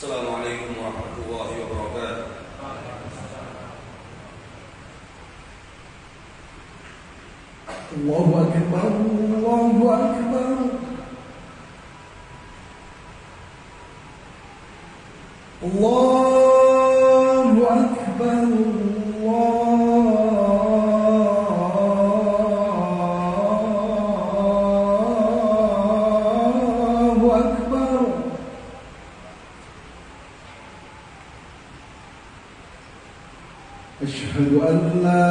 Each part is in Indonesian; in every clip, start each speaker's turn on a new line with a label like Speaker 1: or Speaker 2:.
Speaker 1: Assalamualaikum warahmatullahi wabarakatuh.
Speaker 2: Allahu Akbar, Allahu Akbar. Allahu Akbar, Allahu Akbar. Asyhadu an la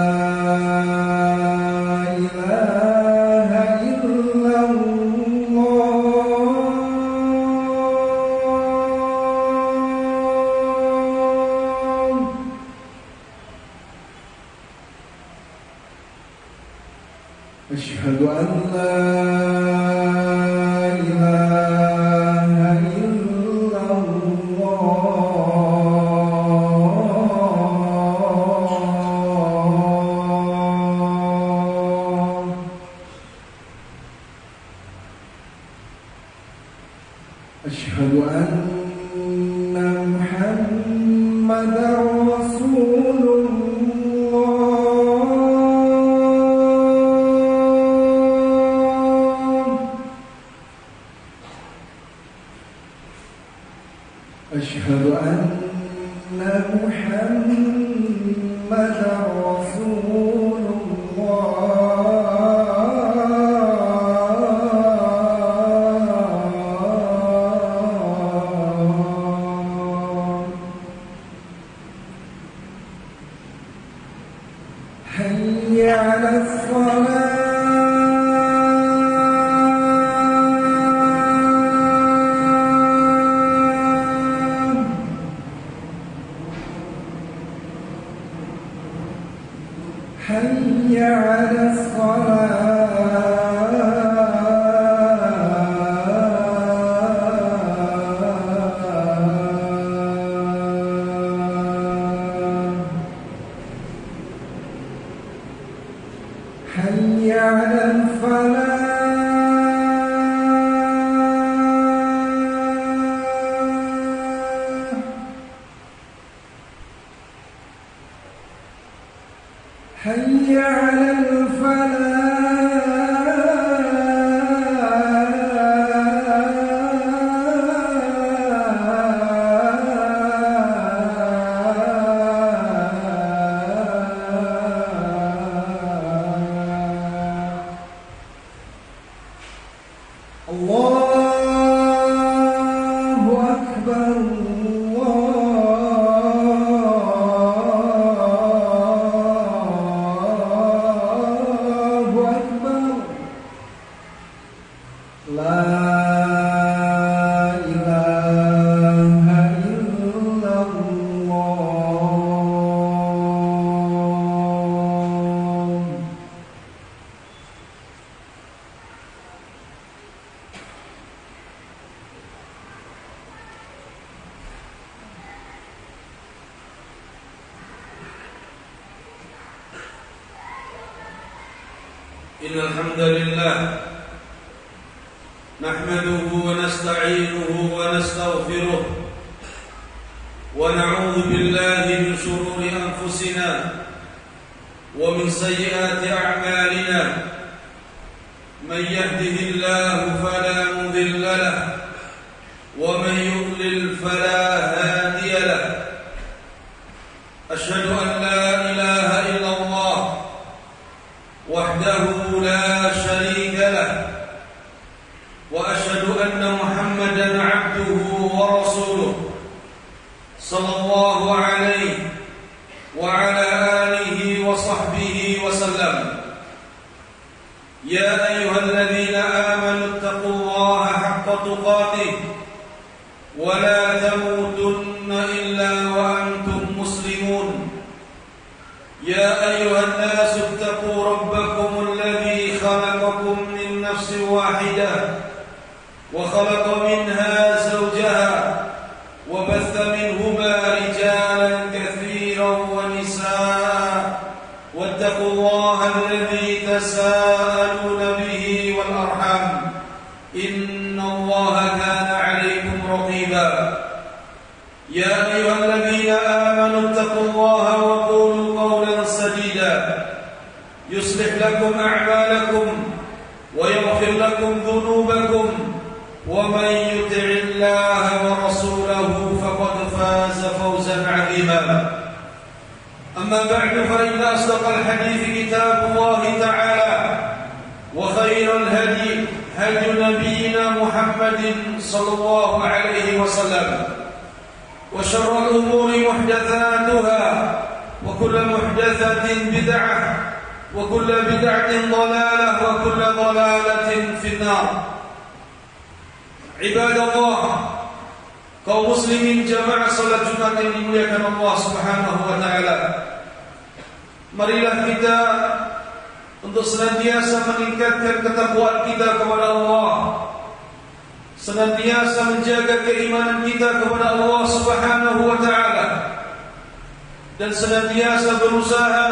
Speaker 2: أشهد أن لا إله إلا الله أشهد أن محمدا رسول أشهد أن محمدا رسول الله حي على الصلاة حي على الصلاة حي على الفلاح حي على الفلاح الله أكبر الله أكبر لا إله إلا الله
Speaker 1: إن الحمد لله نحمده ونستعينه ونستغفره ونعوذ بالله من شرور أنفسنا ومن سيئات أعمالنا من يهده الله فلا مضل له ومن يضلل فلا هادي له أشهد أن لا إله إلا الله وحده لا شريك له وأشهد أن محمدا عبده ورسوله صلى الله عليه وعلى آله وصحبه وسلم يا أيها الذين آمنوا اتقوا الله حق تقاته ولا تموتن إلا وأنتم مسلمون يا أيها الناس اتقوا ربكم الذي خلقكم من نفس واحدة وخلق منها زوجها وبث منهما رجالا كثيرا ونساء واتقوا الله الذي تساءلون به والأرحام إن الله كان عليكم رقيبا يا أيها الذين آمنوا اتقوا الله وقولوا قولا سديدا يصلح لكم أعمالكم ويغفر لكم ذنوبكم ومن يطع الله ورسوله فقد فاز فوزا عظيما أما بعد فإن أصدق الحديث كتاب الله تعالى وخير الهدي هدي نبينا محمد صلى الله عليه وسلم وشر الأمور محدثاتها وكل محدثة بدعة وكل بدعة ضلالة وكل ضلالة في النار. عباد الله, kaum muslimin jamaah salat Jumat yang dimuliakan Allah Subhanahu wa taala. Marilah kita untuk senantiasa meningkatkan ketakwaan kita kepada Allah, senantiasa menjaga keimanan kita kepada Allah Subhanahu wa taala, dan senantiasa berusaha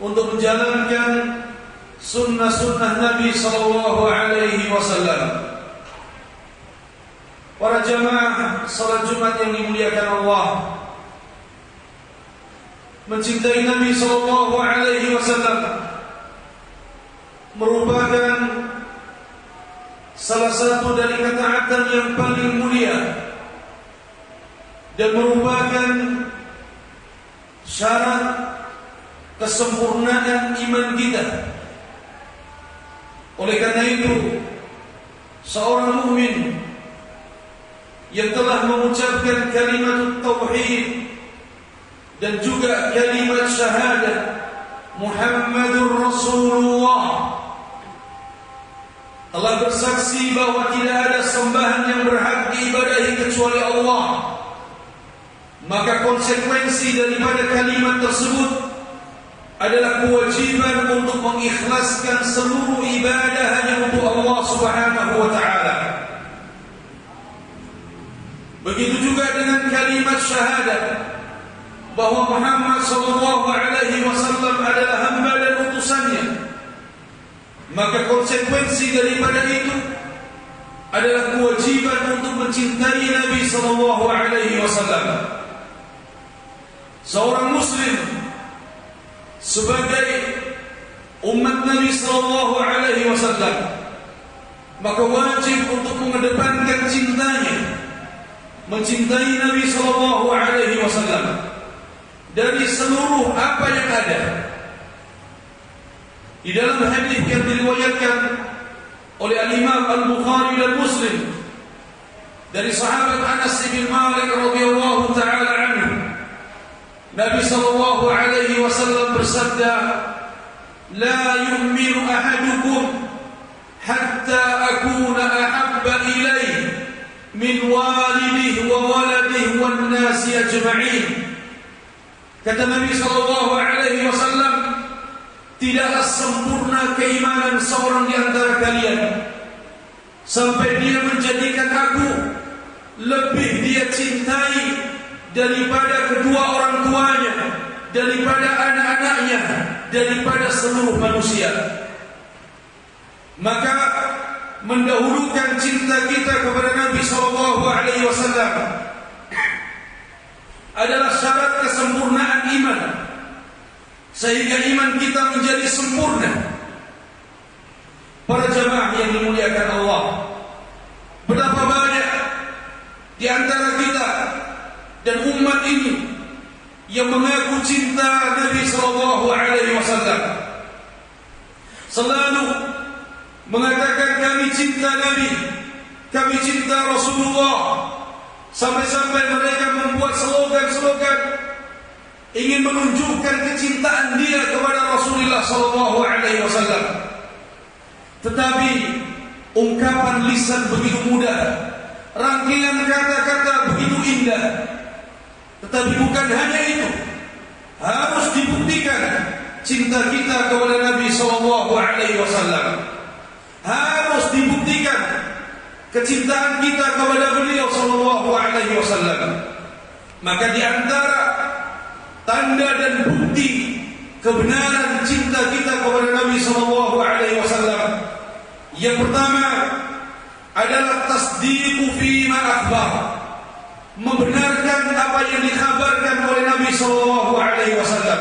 Speaker 1: untuk menjalankan sunnah-sunnah Nabi sallallahu alaihi wasallam. Para jamaah salat Jumat yang dimuliakan Allah, mencintai Nabi sallallahu alaihi wasallam merupakan salah satu dari ketaatan yang paling mulia dan merupakan syarat kesempurnaan iman kita. Oleh karena itu, seorang mukmin yang telah mengucapkan kalimat tauhid dan juga kalimat syahadat Muhammadur Rasulullah telah bersaksi bahwa tidak ada sembahan yang berhak diibadahi kecuali Allah, maka konsekuensi daripada kalimat tersebut adalah kewajiban untuk mengikhlaskan seluruh ibadah hanya untuk Allah Subhanahu wa taala. Begitu juga dengan kalimat syahadat bahwa Muhammad sallallahu alaihi wasallam adalah hamba dan utusannya, maka konsekuensi daripada itu adalah kewajiban untuk mencintai Nabi sallallahu alaihi wasallam. Seorang muslim sebagai umat Nabi sallallahu alaihi wasallam maka wajib untuk mengedepankan cintanya, mencintai Nabi sallallahu alaihi wasallam dari seluruh apa yang ada. Di dalam hadis yang diriwayatkan oleh Al-Imam Al-Bukhari dan Muslim dari sahabat Anas bin Malik radhiyallahu taala anhu, Nabi sallallahu alaihi wasallam bersabda, "La yu'minu ahadukum hatta akuna ahabba ilaihi min walidihi wa waladihi wan nasi ajma'in." Kata Nabi sallallahu alaihi wasallam, tidaklah sempurna keimanan seorang di antara kalian sampai dia menjadikan aku lebih dia cintai daripada kedua orang tuanya, daripada anak-anaknya, daripada seluruh manusia. Maka mendahulukan cinta kita kepada Nabi sallallahu alaihi wasallam adalah syarat kesempurnaan iman, sehingga iman kita menjadi sempurna. Para jamaah yang dimuliakan Allah, betapa banyak di antara kita dan umat ini yang mengaku cinta Nabi sallallahu alaihi wasallam, selalu mengatakan kami cinta Nabi, kami cinta Rasulullah, sampai-sampai mereka membuat slogan-slogan ingin menunjukkan kecintaan dia kepada Rasulullah sallallahu alaihi wasallam. Tetapi ungkapan lisan begitu mudah, rangkaian kata-kata begitu indah, tetapi bukan hanya itu, harus dibuktikan cinta kita kepada Nabi sallallahu alaihi wasallam. Harus dibuktikan kecintaan kita kepada beliau sallallahu alaihi wasallam. Maka di antara tanda dan bukti kebenaran cinta kita kepada Nabi sallallahu alaihi wasallam, yang pertama adalah tasdiqu fi ma akhbar, membenarkan apa yang dikhabarkan oleh Nabi sallallahu alaihi wasallam.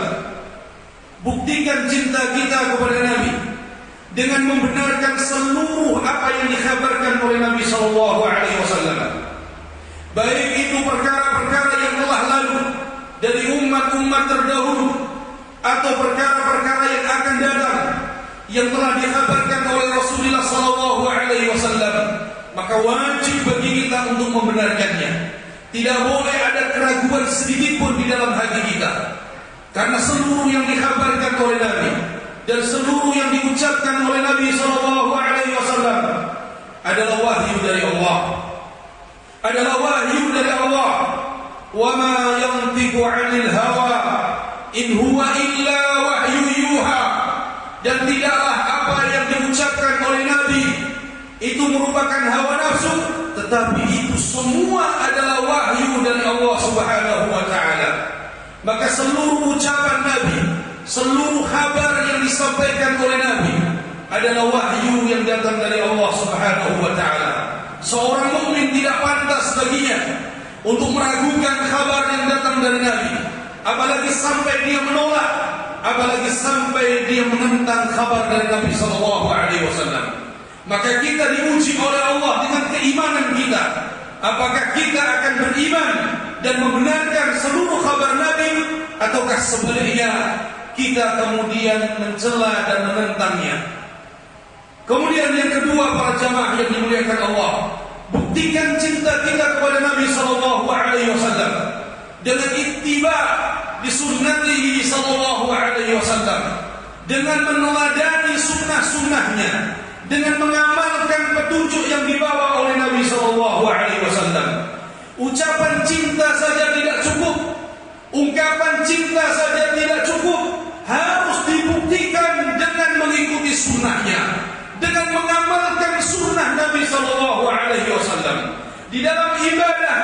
Speaker 1: Buktikan cinta kita kepada Nabi dengan membenarkan seluruh apa yang dikhabarkan oleh Nabi sallallahu alaihi wasallam. Baik itu perkara-perkara yang telah lalu dari umat-umat terdahulu atau perkara-perkara yang akan datang yang telah dikhabarkan oleh Rasulullah sallallahu alaihi wasallam, maka wajib bagi kita untuk membenarkannya. Tidak boleh ada keraguan sedikit pun di dalam hati kita, karena seluruh yang dikhabarkan oleh Nabi dan seluruh yang diucapkan oleh Nabi sallallahu alaihi wasallam adalah wahyu dari Allah. Adalah wahyu dari Allah. Wa ma yantiqu 'anil hawa in huwa illa wahyu yuha. Dan tidaklah apa yang diucapkan oleh Nabi itu merupakan hawa nafsu, tetapi itu semua adalah wahyu dari Allah Subhanahu wa taala. Maka seluruh ucapan Nabi, seluruh kabar yang disampaikan oleh Nabi adalah wahyu yang datang dari Allah Subhanahu wa taala. Seorang mukmin tidak pantas baginya untuk meragukan kabar yang datang dari Nabi, apalagi sampai dia menolak, apalagi sampai dia menentang kabar dari Nabi sallallahu alaihi wasallam. Maka kita diuji oleh Allah dengan keimanan kita. Apakah kita akan beriman dan membenarkan seluruh kabar Nabi, ataukah sebaliknya kita kemudian mencela dan menentangnya? Kemudian yang kedua, para jamaah yang dimuliakan Allah, buktikan cinta kita kepada Nabi sallallahu alaihi wasallam dengan ittiba di sunnatihi sallallahu alaihi wasallam, dengan meneladani sunnah-sunnahnya, dengan mengamalkan petunjuk yang dibawa oleh Nabi sallallahu alaihi wasallam. Ucapan cinta saja tidak cukup, ungkapan cinta saja tidak cukup, harus dibuktikan dengan mengikuti sunnahnya, dengan mengamalkan sunnah Nabi sallallahu alaihi wasallam. Di dalam ibadah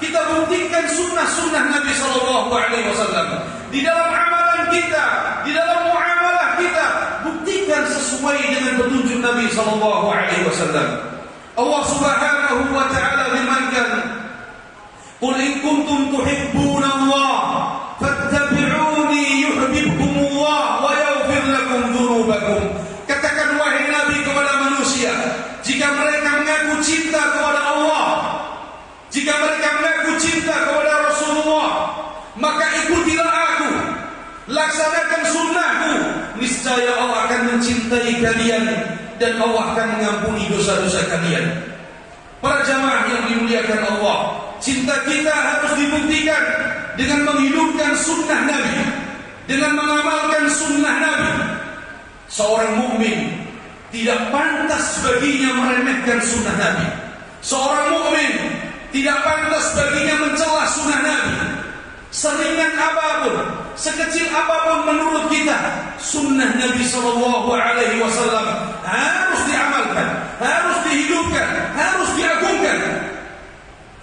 Speaker 1: kita buktikan sunnah-sunnah Nabi sallallahu alaihi wasallam. Di dalam amalan kita, di dalam muamalah kita, buktikan sesuai dengan petunjuk Nabi sallallahu alaihi wasallam. Allah Subhanahu wa taala firmankan, "Qul in kuntum tuhibbuna Allah fattabi'uni yuhibbukumullah wa yaghfir lakum dzunubakum." Katakan wahai Nabi kepada manusia, jika mereka mengaku cinta kepada Allah, jika mereka mengaku cinta kepada Rasulullah, maka ikutilah aku, laksanakan sunnahku, niscaya Allah akan mencintai kalian dan Allah akan mengampuni dosa-dosa kalian. Para jamaah yang dimuliakan Allah, cinta kita harus dibuktikan dengan menghidupkan sunnah Nabi, dengan mengamalkan sunnah Nabi. Seorang mukmin tidak pantas baginya meremehkan sunnah Nabi. Seorang mukmin tidak pantas baginya mencela sunnah Nabi. Seringan apapun, sekecil apapun menurut kita, sunnah Nabi sallallahu alaihi wasallam harus diamalkan, harus dihidupkan, harus diagungkan.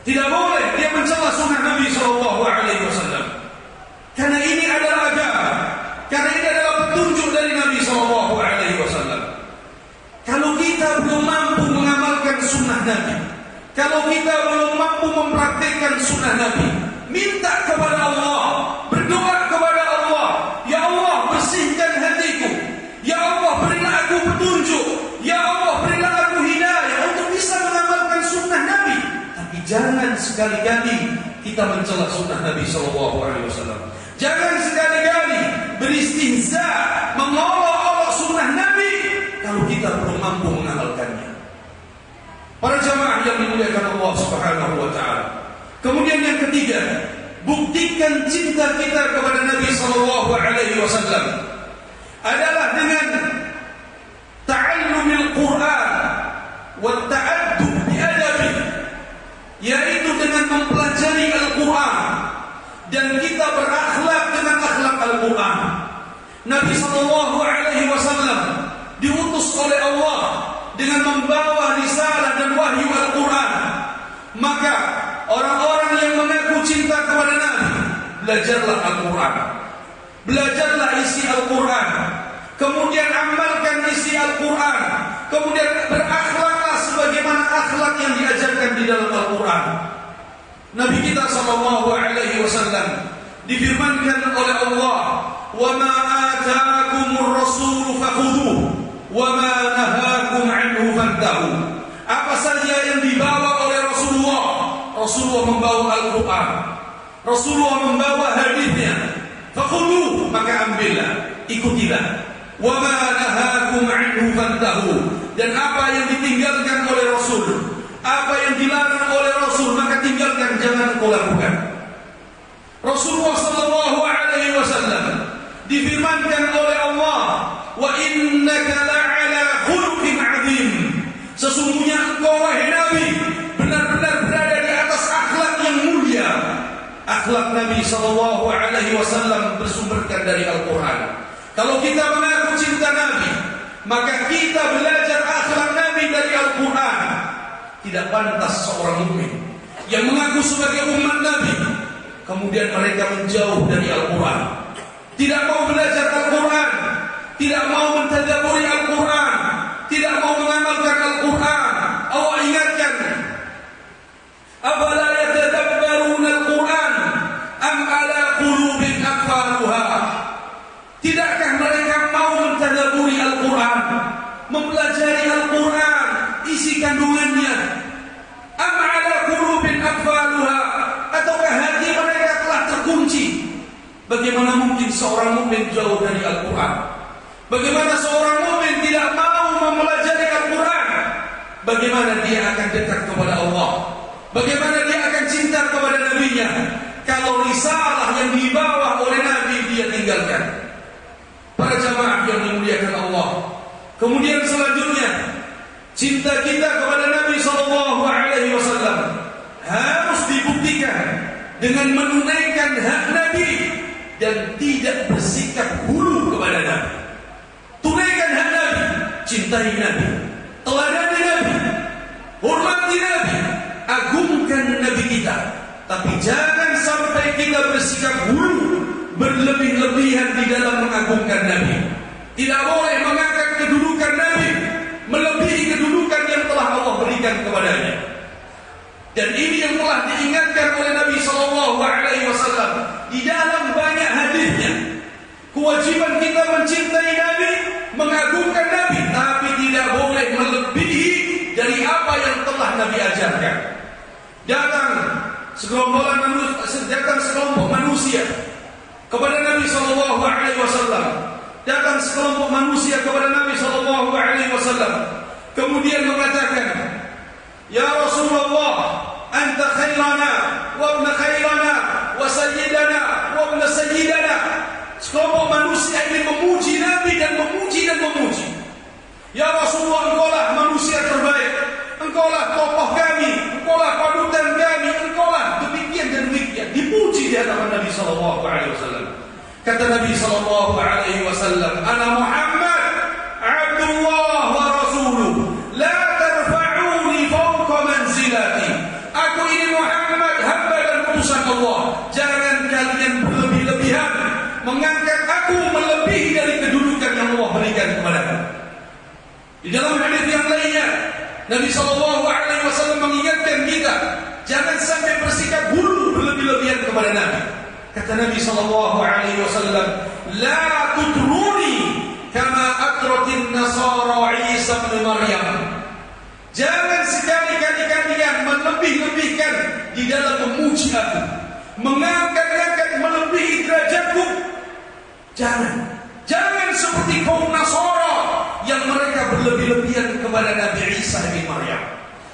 Speaker 1: Tidak boleh dia mencela sunnah Nabi sallallahu alaihi wasallam. Karena ini adalah agama, karena ini adalah petunjuk dari Nabi sallallahu alaihi wasallam. Kalau kita belum mampu mengamalkan sunnah Nabi, kalau kita belum mampu mempraktikkan sunnah Nabi, minta kepada Allah, berdoa kepada Allah, ya Allah bersihkan hatiku, ya Allah berilah aku petunjuk, ya Allah berilah aku hidayah untuk bisa mengamalkan sunnah Nabi. Tapi jangan sekali-kali kita mencela sunnah Nabi sallallahu alaihi wasallam. Jangan sekali-kali beristihza, mengolok-olok sunnah Nabi kalau kita belum mampu mengamalkannya. Para jamaah yang dimuliakan Allah Subhanahu wa taala. Kemudian yang ketiga, buktikan cinta kita kepada Nabi sallallahu alaihi wasallam adalah dengan ta'allumil Quran wa ta'addub bi adabi, yaitu dengan mempelajari Al-Quran dan kita berakhlak dengan akhlak Al-Quran. Nabi sallallahu alaihi wasallam diutus oleh Allah dengan membawa risalah dan wahyu Al-Quran. Maka orang-orang yang mengaku cinta kepada Nabi, belajarlah Al-Quran, belajarlah isi Al-Quran, kemudian amalkan isi Al-Quran, kemudian berakhlaklah sebagaimana akhlak yang diajarkan di dalam Al-Quran. Nabi kita sallallahu alaihi wasallam difirmankan oleh Allah, "Wa ma ataakumur rasul fakhudhuhu wa ma nahakum anhu fantahu." Apa saja yang dibawa oleh Rasulullah, Rasulullah membawa Al-Qur'an, Rasulullah membawa hadisnya, fakhudhuhu, maka ambillah, ikutilah. Wa ma nahakum anhu fantahu, dan apa yang ditinggalkan oleh Rasul, apa yang dilarang oleh Rasul, maka tinggalkan, jangan kau lakukan. Rasulullah sallallahu alaihi wasallam difirmankan oleh Allah, "Wa innaka la'ala khuluqin 'adzim." Sesungguhnya engkau wahai Nabi benar-benar berada di atas akhlak yang mulia. Akhlak Nabi sallallahu alaihi wasallam bersumberkan dari Al-Qur'an. Kalau kita mengaku cinta Nabi, maka kita belajar akhlak Nabi dari Al-Qur'an. Tidak pantas seorang mukmin yang mengaku sebagai umat Nabi kemudian mereka menjauh dari Al-Quran, tidak mau belajar Al-Quran, tidak mau mentadabburi Al-Quran, tidak mau mengamalkan Al-Quran. Allah ingatkan, "Afala yatadabbaruna Al-Quran am ala qulubin aqfaluha?" Tidakkah mereka mau mentadabburi Al-Quran, mempelajari Al-Quran, isi kandungannya? Am ala qulubin aqfaluha, ataukah hati mereka telah terkunci? Bagaimana mungkin seorang mukmin jauh dari Al-Quran? Bagaimana seorang mukmin tidak mau mempelajari Al-Quran? Bagaimana dia akan dekat kepada Allah? Bagaimana dia akan cinta kepada Nabi-Nya kalau risalah yang dibawa oleh Nabi dia tinggalkan? Para jamaah yang dimuliakan Allah, kemudian selanjutnya cinta kita kepada Nabi sallallahu alaihi wasallam harus dibuktikan dengan menunaikan hak Nabi dan tidak bersikap hulu kepada Nabi. Tunaikan hak Nabi, cintai Nabi, teladani Nabi, hormati Nabi, agungkan Nabi kita. Tapi jangan sampai kita bersikap hulu, berlebih-lebihan di dalam mengagungkan Nabi. Tidak boleh mengangkat kedudukan Nabi melebihi kedudukan yang telah Allah berikan kepadanya. Dan ini yang telah diingatkan oleh Nabi sallallahu alaihi wasallam di dalam banyak hadisnya. Kewajiban kita mencintai Nabi, mengagungkan Nabi, tapi tidak boleh melebihi dari apa yang telah Nabi ajarkan. Datang sekelompok manusia kepada Nabi sallallahu alaihi wasallam. Datang sekelompok manusia kepada Nabi sallallahu alaihi wasallam, kemudian mengatakan, "Ya Rasulullah, anta khairana wa ibn khairana wa sayyidana wa ibn sayyidana." Sekelompok manusia ini memuji Nabi dan memuji. "Ya Rasulullah, engkaulah manusia terbaik, engkaulah tokoh kami, engkaulah panutan kami, engkaulah demikian dan demikian." Dipuji di hadapan Nabi sallallahu alaihi wasallam. Kata Nabi sallallahu alaihi wasallam, "Ana Muhammad, Abdullah wa rasuluh, la tarfa'uni fawqa manzilati." Aku ini Muhammad, hamba dan utusan Allah. Jangan kalian berlebih-lebihan mengangkat aku melebihi dari kedudukan yang Allah berikan kepadaku. Di dalam hadis yang lainnya, Nabi sallallahu alaihi wasallam mengingatkan kita jangan sampai bersikap hulu, berlebih-lebihan kepada Nabi. Kata Nabi sallallahu alaihi wasallam, "La tutruni kama atratin nasara Isa bin Maryam." Jangan sekali-kali kalian melebih-lebihkan di dalam memuji aku, mengangkat-angkat melebihi derajatku. Jangan seperti kaum Nasara yang mereka berlebih-lebihan kepada Nabi Isa bin Maryam.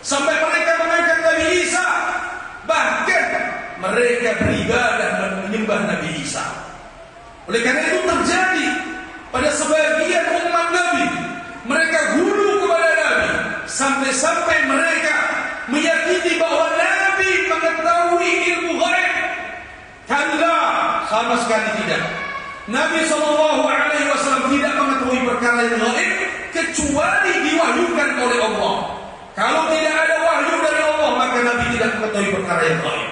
Speaker 1: Sampai mereka mengangkat Nabi Isa, bahkan mereka beribadah dan menyembah Nabi Isa. Oleh karena itu terjadi pada sebagian umat Nabi, mereka gulu kepada Nabi sampai-sampai mereka meyakini bahwa Nabi mengetahui ilmu ghaib. Kalla, sama sekali tidak. Nabi SAW tidak mengetahui perkara yang ghaib kecuali diwahyukan oleh Allah. Kalau tidak ada wahyu dari Allah, maka Nabi tidak mengetahui perkara yang ghaib.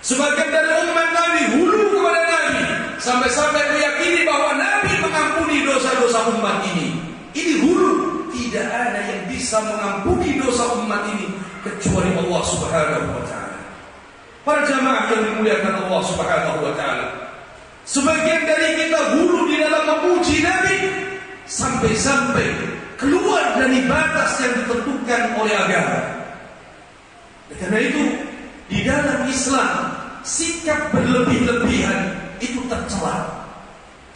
Speaker 1: Sebagian dari umat Nabi hulu kepada Nabi sampai-sampai meyakini bahwa Nabi mengampuni dosa-dosa umat ini. Ini hulu. Tidak ada yang bisa mengampuni dosa umat ini kecuali Allah Subhanahu wa ta'ala. Para jamaah yang dimuliakan Allah Subhanahu wa taala, sebagian dari kita hulu di dalam memuji Nabi sampai-sampai keluar dari batas yang ditentukan oleh agama. Karena itu, di dalam Islam sikap berlebih-lebihan itu tercela.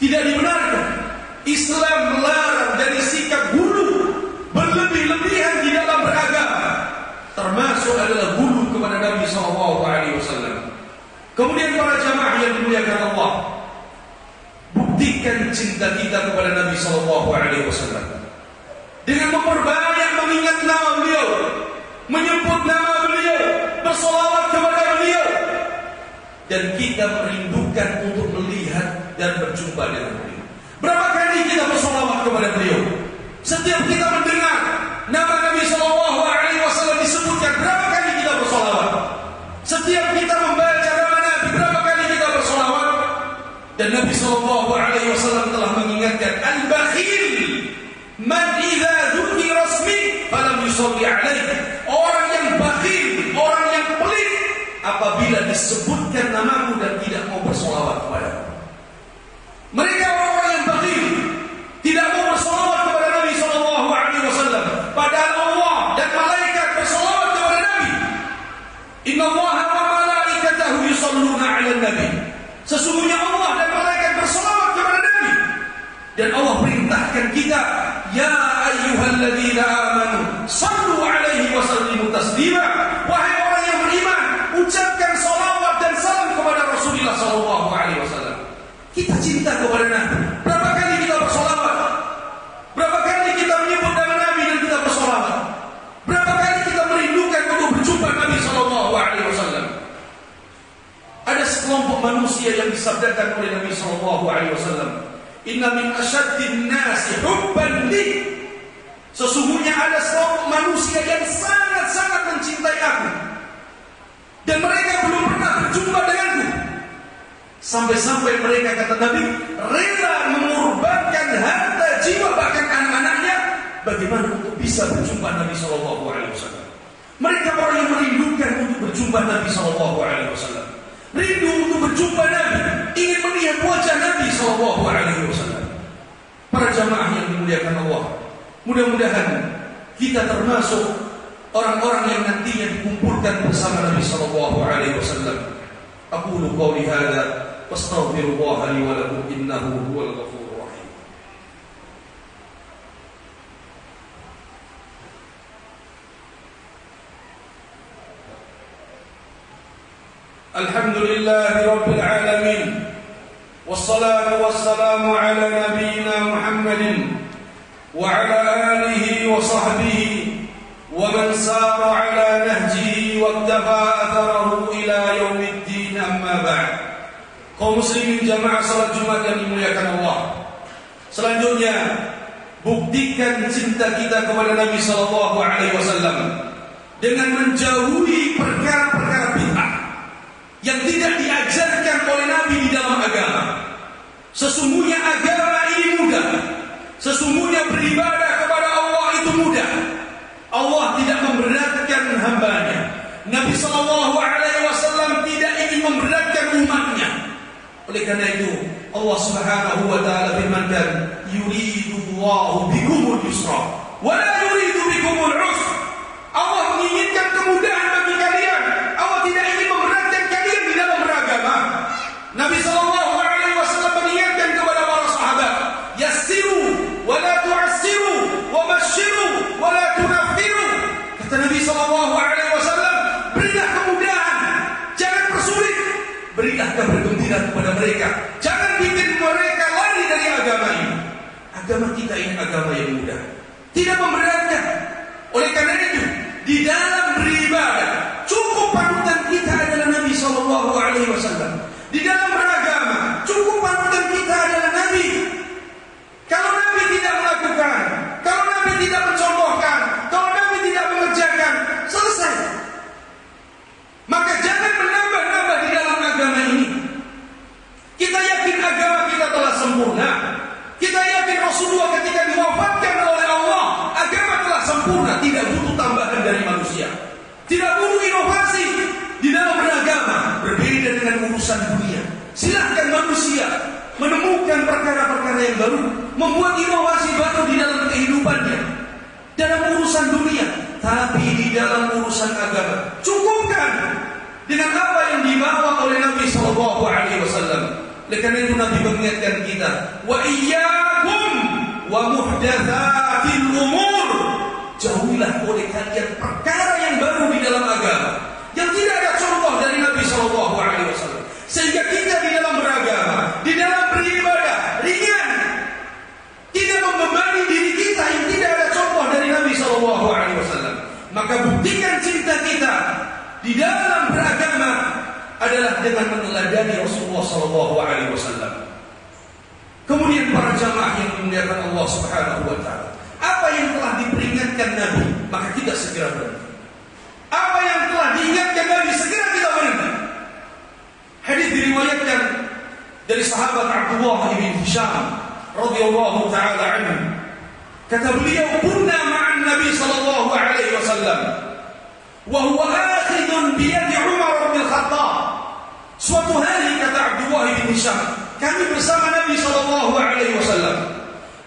Speaker 1: Tidak dibenarkan. Islam melarang dari sikap hulu berlebih-lebihan di dalam beragama. Termasuk adalah hulu kepada Nabi SAW. Kemudian para jamaah yang dimuliakan Allah, buktikan cinta kita kepada Nabi SAW dengan memperbanyak mengingat nama beliau, menyebut nama beliau, bersolawat kepada beliau, dan kita merindukan untuk melihat dan berjumpa dengan beliau. Berapa kali kita bersolawat kepada beliau? Setiap kita mendengar nama Nabi SAW disebutkan, berapa kali kita bersolawat? Setiap kita membaca nama Nabi, berapa kali kita bersolawat? Dan Nabi SAW telah mengingatkan, al-bakhil man idza dzukira ismi falam yusalli alaihi. Orang yang bakhil, orang yang pelit apabila disebutkan namaku dan tidak mau bersolawat kepadaku. Mereka orang-orang yang bakhil, tidak mau bersolawat kepada Nabi SAW, padahal Allah dan malaikat bersolawat kepada Nabi. Inna Allaha wa malaikatahu yusalluna 'alan nabi. Sesungguhnya Allah dan malaikat bersolawat kepada Nabi. Dan Allah perintahkan kita, ya ayyuhalladzina amanu sallu 'alaihi wa sallimu taslima. Wahai orang yang beriman, ucapkan salawat dan salam kepada Rasulullah SAW. Kita cinta kepada Nabi. Berapa kali kita bersolawat? Berapa kali kita menyebut nama Nabi dan kita bersolawat? Berapa kali kita merindukan untuk berjumpa Nabi SAW? Ada sekelompok manusia yang disabdakan oleh Nabi SAW, inna min asyaddin nasi hubban li. Sesungguhnya ada sekelompok manusia yang sangat-sangat mencintai aku, dan mereka belum pernah berjumpa denganku. Sampai-sampai mereka, kata Nabi, rela mengorbankan harta, jiwa, bahkan anak-anaknya, bagaimana untuk bisa berjumpa Nabi SAW. Mereka orang yang merindukan untuk berjumpa Nabi SAW, rindu untuk berjumpa Nabi, ingin melihat wajah Nabi SAW. Para jamaah yang dimuliakan Allah, mudah-mudahan kita termasuk orang-orang yang nantinya dikumpulkan bersama Nabi SAW. Aqulu qawli hadza wastaghfirullah li wa lakum innahu huwal ghafurur rahim. Alhamdulillahi rabbil alamin, wassalatu wassalamu ala nabiyyina Muhammadin wa ala alihi wa sahbihi wa man sara ala nahjihi wa ittaqa atharahu ila yaumiddin, amma ba'd. Kaum muslimin jamaah salat Jumat yang dimuliakan Allah, selanjutnya buktikan cinta kita kepada Nabi SAW dengan menjauhi perkara-perkara bid'ah yang tidak diajarkan oleh Nabi di dalam agama. Sesungguhnya agama ini mudah. Sesungguhnya beribadah kepada Allah itu mudah. Allah tidak memberatkan hambanya. Nabi SAW tidak ingin memberatkan umatnya. Oleh karena itu Allah Subhanahu wa taala firmankan, yuridullahu bikumul yusra wa la yuridu bikumul usra. Allah menginginkan kemudahan bagi kalian. Allah tidak ingin memberatkan kalian di dalam beragama. Nabi SAW mengingatkan kepada para sahabat, yassiru wa la tu'assiru wa basyiru wa la tunaffiru. Kata Nabi SAW, berilah kemudahan, jangan persulit. Berilah kabar gembira kepada mereka, jangan bikin mereka lari dari agama ini. Agama kita ini agama yang mudah, tidak memberatkan. Oleh karena itu, di dalam beribadah cukup panutan kita adalah Nabi SAW. Di dalam beragama cukup panutan kita adalah Nabi. Kalau Nabi tidak melakukan, kalau Nabi tidak mencontohkan, kalau Nabi tidak mengerjakan, selesai. Maka jangan menambah-nambah di dalam agama ini. Kita yakin agama kita telah sempurna. Kita yakin Rasulullah ketika diwafatkan oleh Allah, agama telah sempurna, tidak butuh tambahan dari manusia, tidak butuh inovasi di dalam beragama. dengan urusan dunia. Silahkan manusia menemukan perkara-perkara yang baru, membuat inovasi baru di dalam kehidupannya, dalam urusan dunia. Tapi di dalam urusan agama, cukupkan dengan apa yang dibawa oleh Nabi Sallallahu Alaihi Wasallam. Oleh karena itu Nabi mengingatkan kita, wa iyyakum wa muhdatsatil umur. Jauhilah oleh kalian perkara yang baru di dalam agama, yang tidak ada contoh dari Nabi Sallallahu Alaihi Wasallam. Sehingga kita di dalam beragama, di dalam beribadah ringan, tidak membebani diri kita yang tidak ada contoh dari Nabi Sallallahu Alaihi Wasallam. Maka buktikan cinta kita di dalam beragama adalah dengan meneladani Rasulullah Sallallahu Alaihi Wasallam. Kemudian para jamaah yang dimuliakan Allah Subhanahu Wa Taala, apa yang telah diperingatkan Nabi, maka kita segera berhenti. Apa yang telah diingatkan Nabi, segera kita berhenti. Hadis diriwayatkan dari sahabat Abdullah bin Hisham radhiyallahu taala anhu. Kata beliau, "Kunna ma'an Nabi sallallahu alaihi wasallam wa huwa akhidun bi yadi Umar bin Khattab." Suatu hari, kata Abdullah bin Hisham, kami bersama Nabi sallallahu alaihi wasallam.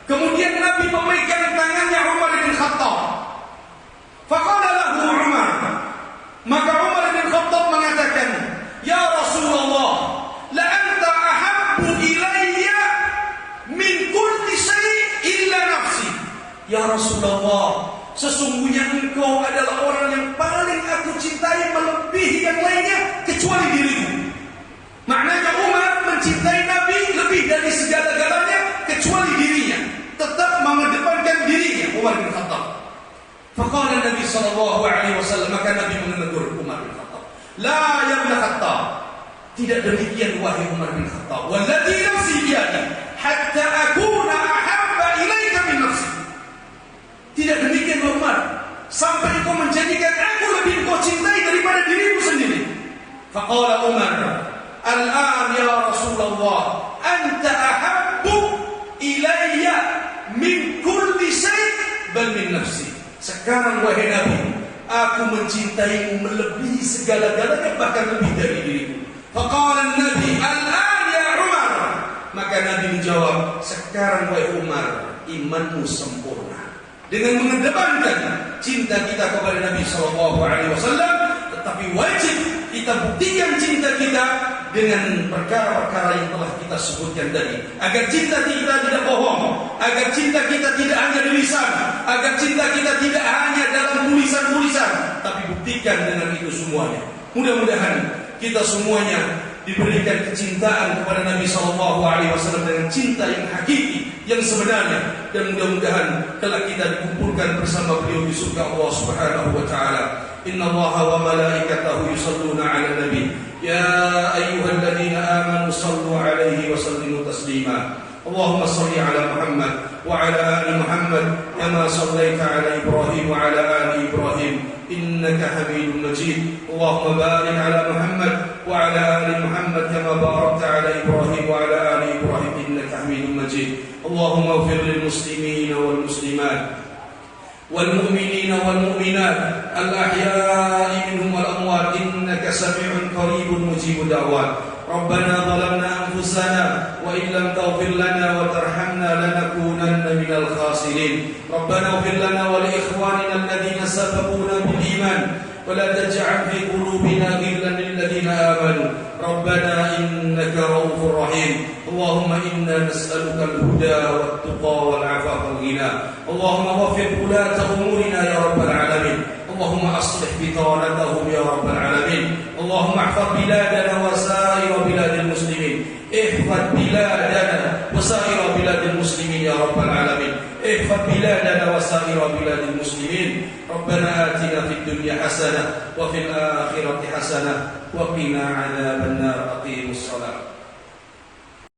Speaker 1: Kemudian Nabi memegang tangannya Umar bin Khattab. Faqala lahu Umar. Maka Umar bin Khattab mengatakan, "Ya Rasulullah, la anta ahabbu ilayya min kulli syai' illa nafsi." Ya Rasulullah, sesungguhnya engkau adalah orang yang paling aku cintai melebihi yang lainnya kecuali diriku. Maknanya Umar mencintai Nabi lebih dari segala-galanya kecuali dirinya. Tetap mengedepankan dirinya, Umar bin Khattab. Faqala Nabi sallallahu alaihi wasallam, maka Nabi menegur Umar bin Khattab, "La ya ibn Khattab, tidak demikian wahai Umar bin Khattab. Walladzi nafsi biyadi, hatta akuna ahabba ilaika min nafsi." Tidak demikian Umar, sampai engkau menjadikan aku lebih engkau cintai daripada dirimu sendiri. Faqala Umar, "Al-an ya Rasulullah, anta ahabbu ilayya min kulli syai' bal min nafsi." Sekarang wahai Nabi, aku mencintaimu melebihi segala-galanya, bahkan lebih dari diriku. Faqala Nabi, "Al-an ya Umar." Maka Nabi menjawab, "Sekarang wahai Umar, imanmu sempurna." Dengan mengedepankan cinta kita kepada Nabi Sallallahu Alaihi Wasallam, tetapi wajib kita buktikan cinta kita dengan perkara-perkara yang telah kita sebutkan tadi, agar cinta kita tidak bohong, agar cinta kita tidak hanya di lisan, agar cinta kita tidak hanya dalam tulisan-tulisan, tapi buktikan dengan itu semuanya. Mudah-mudahan kita semuanya diberikan kecintaan kepada Nabi Sallallahu Alaihi Wasallam dengan cinta yang hakiki, yang sebenarnya, dan mudah-mudahan kelak kita dikumpulkan bersama beliau di surga Allah Subhanahu Wa Taala. Inna Allaha wa malaikatahu yusalluna 'alan nabi ya ayyuhalladzina amanu sallu 'alaihi wa sallimu taslima. Allahumma salli 'ala Muhammad wa 'ala ali Muhammad kama sallaita 'ala Ibrahim wa 'ala ali Ibrahim innaka Hamidum Majid. Allahumma barik 'ala Muhammad wa 'ala ali Muhammad kama barakta 'ala Ibrahim wa 'ala ali Ibrahim innaka Hamidum Majid. Allahumma ighfir lil muslimin wal muslimat والمؤمنين والمؤمنات الأحياء منهم والأموات إنك سميع قريب مجيب الدعوات. ربنا ظلمنا أنفسنا وإن لم تغفر لنا وترحمنا لنكونن من الخاسرين. ربنا اغفر لنا ولإخواننا الذين سبقونا بالإيمان ولا تجعل في قلوبنا غلا للذين آمنوا ربنا إنك رؤوف رحيم. اللهم إنا نسألك الهدى والتقى والعفاف والغنى. اللهم وفق ولاة أمورنا يا رب العالمين. اللهم أصلح بطانتهم يا رب العالمين. اللهم احفظ بلادنا وسائر بلاد المسلمين. احفظ بلادنا وسائر بلاد المسلمين يا رب العالمين. احفظ بلادنا وسائر بلاد المسلمين. ربنا آتنا في الدنيا حسنة وفي الآخرة حسنة وقنا عذاب النار. أقيموا الصلاة.